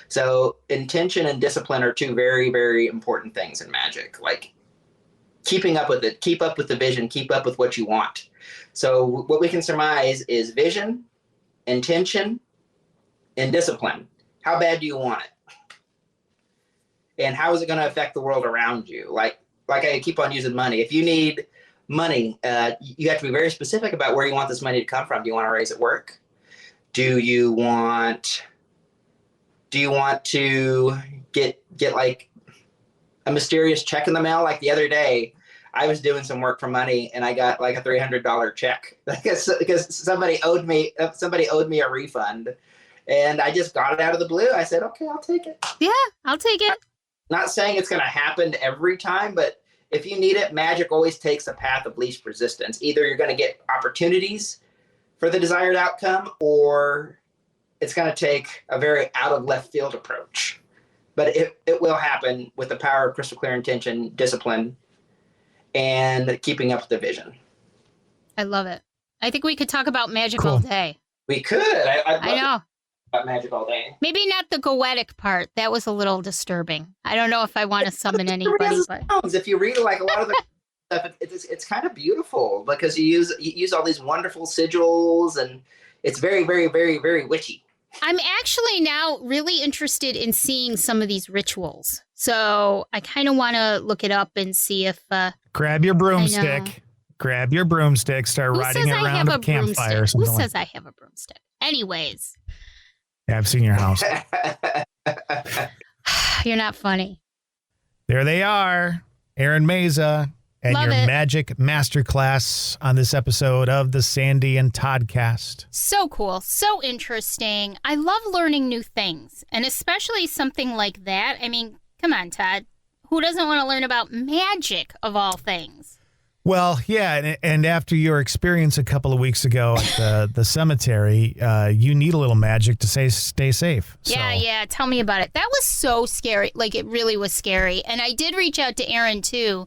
So intention and discipline are two very, very important things in magic. Like keeping up with it, keep up with the vision, keep up with what you want. So what we can surmise is vision, intention, and discipline. How bad do you want it? And how is it going to affect the world around you? Like I keep on using money. If you need money, you have to be very specific about where you want this money to come from. Do you want to raise at work? Do you want to get like a mysterious check in the mail? Like the other day, I was doing some work for money and I got like a $300 check because somebody owed me a refund, and I just got it out of the blue. I said, okay, I'll take it. Yeah, I'll take it. Not saying it's going to happen every time, but if you need it, magic always takes a path of least resistance. Either you're going to get opportunities for the desired outcome, or it's going to take a very out of left field approach. But it will happen with the power of crystal clear intention, discipline, and keeping up with the vision. I love it. I think we could talk about magic all day. We could. I know. About magic all day. Maybe not the goetic part. That was a little disturbing. I don't know if I want to summon anybody. But if you read like a lot of the stuff. It's kind of beautiful because you use all these wonderful sigils, and it's very, very, very, very witchy. I'm actually now really interested in seeing some of these rituals. So I kind of want to look it up and see if... Grab your broomstick. Grab your broomstick. Start riding it around a campfire or something. Who says I have a broomstick? Anyways. Yeah, I've seen your house. You're not funny. There they are. Eron Mazza and Love your it. magic masterclass on this episode of the Sandy and Toddcast. So cool. So interesting. I love learning new things. And especially something like that. I mean, come on, Todd. Who doesn't want to learn about magic of all things? Well, yeah, and after your experience a couple of weeks ago at the cemetery, you need a little magic to stay safe. So. Yeah. Tell me about it. That was so scary. Like, it really was scary. And I did reach out to Eron, too,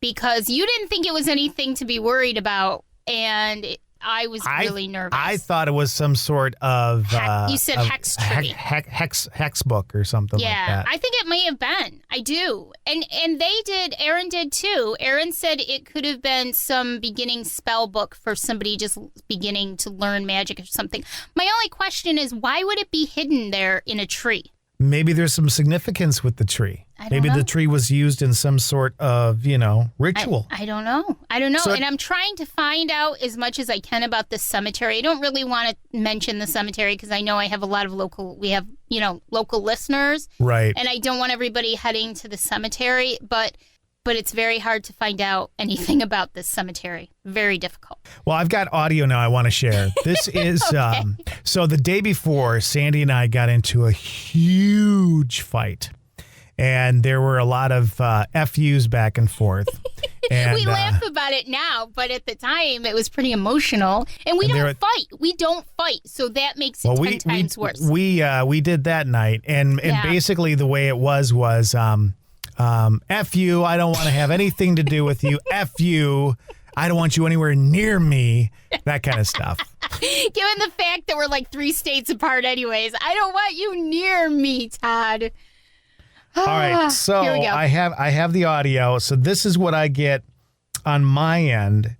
because you didn't think it was anything to be worried about. And I was really nervous. I thought it was some sort of... you said hex tree. Hex book or something like that. Yeah, I think it may have been. I do. And they did, Eron did too. Eron said it could have been some beginning spell book for somebody just beginning to learn magic or something. My only question is, why would it be hidden there in a tree? Maybe there's some significance with the tree. Maybe the tree was used in some sort of, ritual. I don't know. So, and I'm trying to find out as much as I can about this cemetery. I don't really want to mention the cemetery because I know I have a lot of local listeners. Right. And I don't want everybody heading to the cemetery, but it's very hard to find out anything about this cemetery. Very difficult. Well, I've got audio now I want to share. This is, Okay. So the day before, Sandy and I got into a huge fight. And there were a lot of FUs back and forth. And, we laugh about it now, but at the time it was pretty emotional. And we don't fight. We don't fight. So that makes it 10 times worse. We did that night. And basically the way it was F you, I don't want to have anything to do with you. F you, I don't want you anywhere near me. That kind of stuff. Given the fact that we're like 3 states apart anyways, I don't want you near me, Todd. All right, so Here we go. I have the audio. So this is what I get on my end.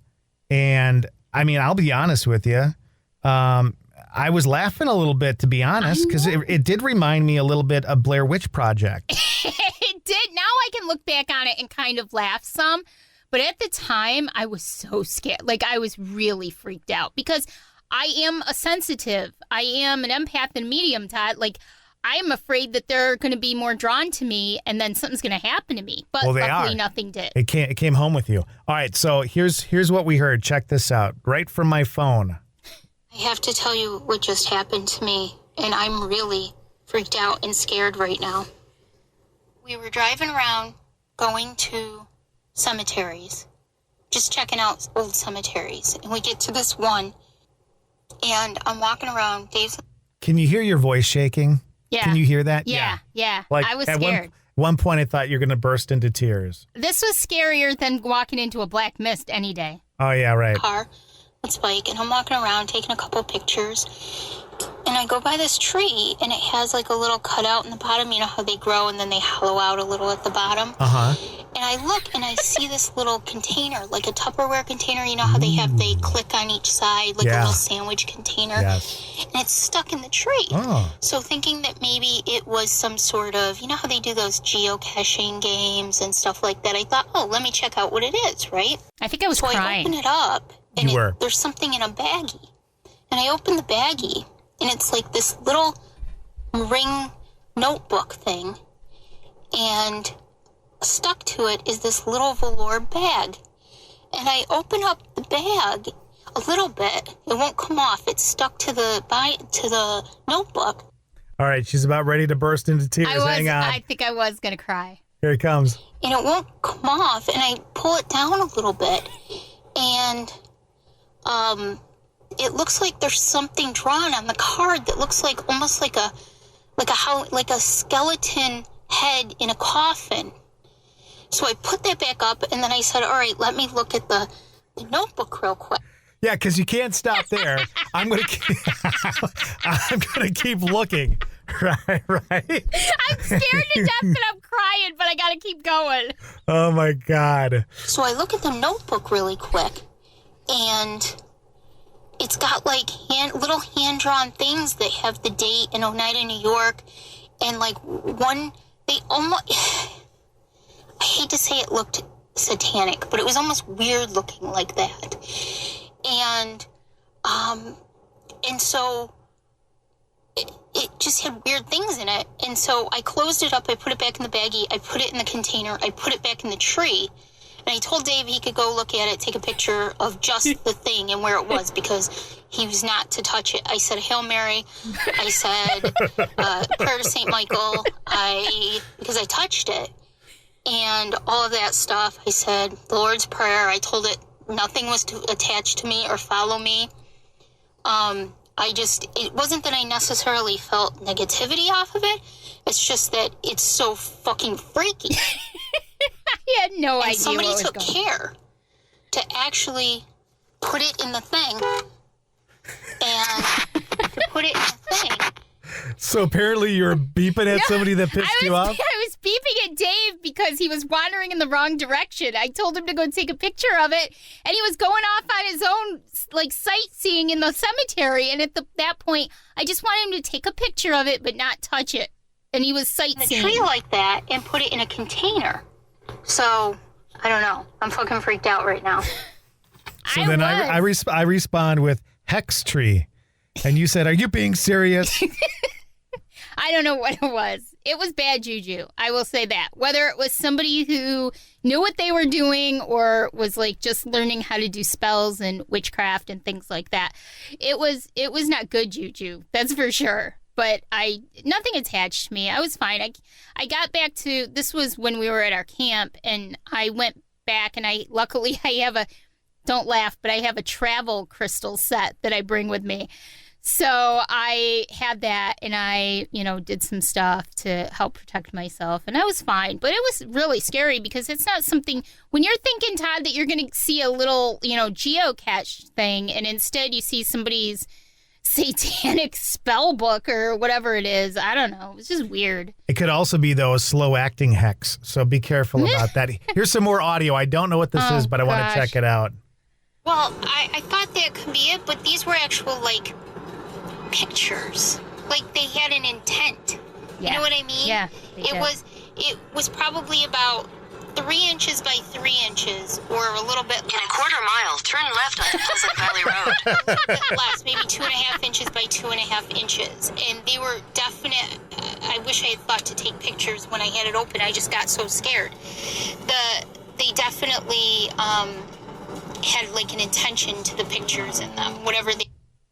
And I mean, I'll be honest with you. I was laughing a little bit, to be honest, because it did remind me a little bit of Blair Witch Project. It did. Now I can look back on it and kind of laugh some. But at the time, I was so scared. Like, I was really freaked out because I am a sensitive. I am an empath and medium, Todd. Like, I am afraid that they're going to be more drawn to me and then something's going to happen to me. But luckily nothing did. It came home with you. All right, so here's what we heard. Check this out. Right from my phone. I have to tell you what just happened to me, and I'm really freaked out and scared right now. We were driving around going to cemeteries, just checking out old cemeteries, and we get to this one, and I'm walking around. Dave's... Can you hear your voice shaking? Yeah. Can you hear that? Yeah. Like, I was at scared. One point, I thought you were going to burst into tears. This was scarier than walking into a black mist any day. Oh, yeah, right. Car, let's bike, and I'm walking around taking a couple pictures, and I go by this tree, and it has like a little cutout in the bottom. You know how they grow and then they hollow out a little at the bottom? Uh-huh. And I look and I see this little container, like a Tupperware container. You know how they click on each side, like a little sandwich container? Yes. And it's stuck in the tree. Oh. So thinking that maybe it was some sort of, you know how they do those geocaching games and stuff like that? I thought, oh, let me check out what it is, right? I think I was so crying. I open it up, and You were. there's something in a baggie. And I open the baggie, and it's like this little ring notebook thing. And stuck to it is this little velour bag. And I open up the bag a little bit. It won't come off. It's stuck to the notebook. All right, she's about ready to burst into tears. Hang on. I think I was going to cry. Here it comes. And it won't come off. And I pull it down a little bit. And it looks like there's something drawn on the card that looks like almost like a skeleton head in a coffin. So I put that back up, and then I said, all right, let me look at the notebook real quick. Yeah, because you can't stop there. I'm gonna keep looking. Right. I'm scared to death that I'm crying, but I got to keep going. Oh, my God. So I look at the notebook really quick, and it's got like little hand-drawn things that have the date and a night in New York, and like they almost, I hate to say it looked satanic, but it was almost weird looking like that. And so it just had weird things in it. And so I closed it up, I put it back in the baggie, I put it in the container, I put it back in the tree. And I told Dave he could go look at it, take a picture of just the thing and where it was, because he was not to touch it. I said, Hail Mary. I said, prayer to St. Michael. Because I touched it. And all of that stuff. I said, the Lord's Prayer. I told it nothing was to attach to me or follow me. It wasn't that I necessarily felt negativity off of it. It's just that it's so fucking freaky. I had no idea. Somebody took care to actually put it in the thing and to put it in the thing. So apparently you're beeping at somebody that pissed you off? I was beeping at Dave because he was wandering in the wrong direction. I told him to go take a picture of it, and he was going off on his own, like, sightseeing in the cemetery. And at that point, I just wanted him to take a picture of it but not touch it. And he was sightseeing. A tree like that and put it in a container. So, I don't know. I'm fucking freaked out right now. So then I respond with hex tree. And you said, are you being serious? I don't know what it was. It was bad juju. I will say that. Whether it was somebody who knew what they were doing or was like just learning how to do spells and witchcraft and things like that. It was not good juju. That's for sure. But nothing attached to me. I was fine. I got back to, this was when we were at our camp, and I went back, and luckily I have don't laugh, but I have a travel crystal set that I bring with me. So I had that, and I, did some stuff to help protect myself, and I was fine. But it was really scary because it's not something, when you're thinking, Todd, that you're going to see a little, geocache thing, and instead you see somebody's satanic spell book or whatever it is. I don't know. It's just weird. It could also be, though, a slow acting hex. So be careful about that. Here's some more audio. I don't know what this is, but I want to check it out. Well, I thought that could be it, but these were actual, pictures. Like, they had an intent. Yeah. You know what I mean? Yeah. It was probably about 3 inches by 3 inches, or a little bit less. In a quarter mile, turn left on Pleasant Valley Road. A little bit less, maybe 2.5 inches by 2.5 inches. And they were definite. I wish I had thought to take pictures when I had it open. I just got so scared. They definitely had an intention to the pictures in them, whatever they.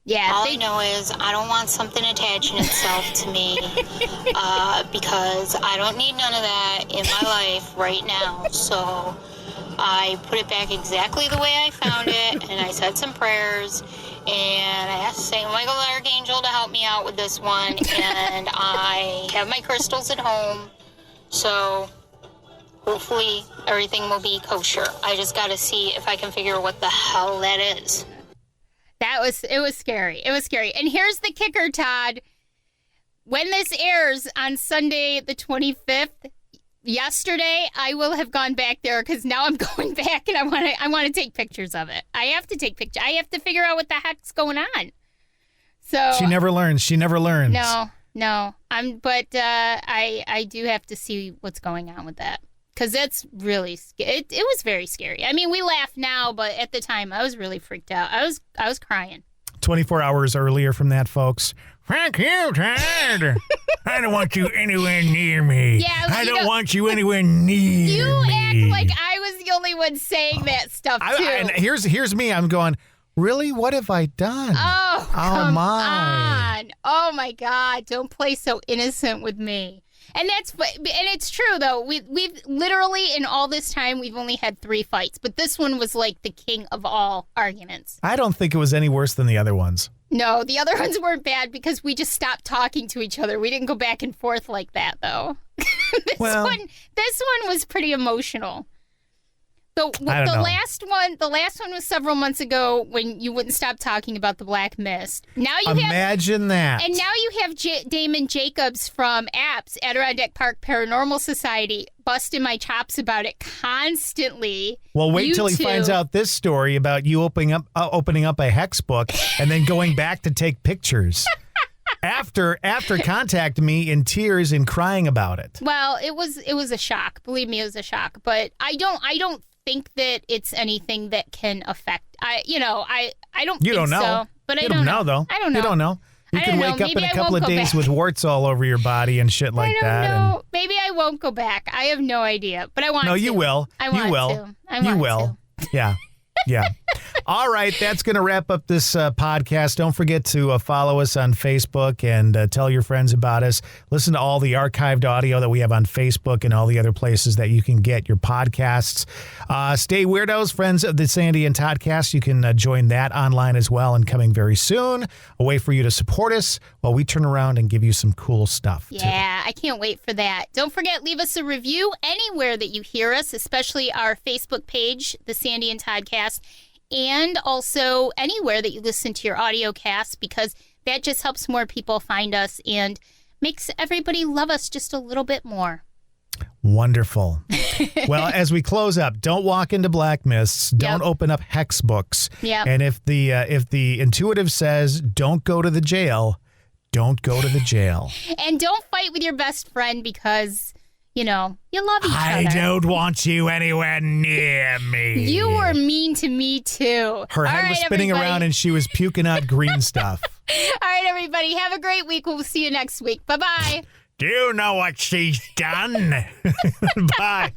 Yeah. All I know is I don't want something attaching itself to me because I don't need none of that in my life right now. So I put it back exactly the way I found it, and I said some prayers, and I asked St. Michael the Archangel to help me out with this one, and I have my crystals at home, so hopefully everything will be kosher. I just got to see if I can figure out what the hell that is. It was scary. It was scary. And here's the kicker, Todd. When this airs on Sunday, the 25th, yesterday, I will have gone back there because now I'm going back and I want to take pictures of it. I have to take pictures. I have to figure out what the heck's going on. So she never learns. She never learns. No. I do have to see what's going on with that. Because that's really, it was very scary. I mean, we laugh now, but at the time, I was really freaked out. I was crying. 24 hours earlier from that, folks. Fuck you, Todd. I don't want you anywhere near me. Yeah, I don't want you anywhere near me. You act like I was the only one saying that stuff, too. And here's me. I'm going, really? What have I done? Oh, come my. on. Oh, my God. Don't play so innocent with me. And it's true, though. We've literally, in all this time, we've only had 3 fights. But this one was like the king of all arguments. I don't think it was any worse than the other ones. No, the other ones weren't bad because we just stopped talking to each other. We didn't go back and forth like that, though. This one was pretty emotional. The I don't know. last one was several months ago when you wouldn't stop talking about the black mist. Now you Imagine that. And now you have Damon Jacobs from APS, Adirondack Park Paranormal Society, busting my chops about it constantly. Well, wait till he finds out this story about you opening up a hex book and then going back to take pictures. After contacting me in tears and crying about it. Well, it was a shock. Believe me, it was a shock. But I don't think that it's anything that can affect. I don't. You don't know. So, but you I don't know. though. I don't know. You don't know. You can wake up in a couple of days with warts all over your body and shit like that. I don't know. Maybe I won't go back. I have no idea. But I want to. No, you will. I want you will. to. You will. Yeah. Yeah. All right. That's going to wrap up this podcast. Don't forget to follow us on Facebook and tell your friends about us. Listen to all the archived audio that we have on Facebook and all the other places that you can get your podcasts. Stay Weirdos, friends of the Sandy and Toddcast. You can join that online as well and coming very soon. A way for you to support us while we turn around and give you some cool stuff. Yeah, I can't wait for that. Don't forget, leave us a review anywhere that you hear us, especially our Facebook page, the Sandy and Toddcast, and also anywhere that you listen to your audio cast, because that just helps more people find us and makes everybody love us just a little bit more. Wonderful. Well, as we close up, don't walk into black mists. Don't open up hex books. Yep. And if the intuitive says don't go to the jail, don't go to the jail. And don't fight with your best friend because, you love each other. I don't want you anywhere near me. You were mean to me, too. Her head was spinning around and she was puking out green stuff. All right, everybody. Have a great week. We'll see you next week. Bye-bye. Do you know what she's done? Bye.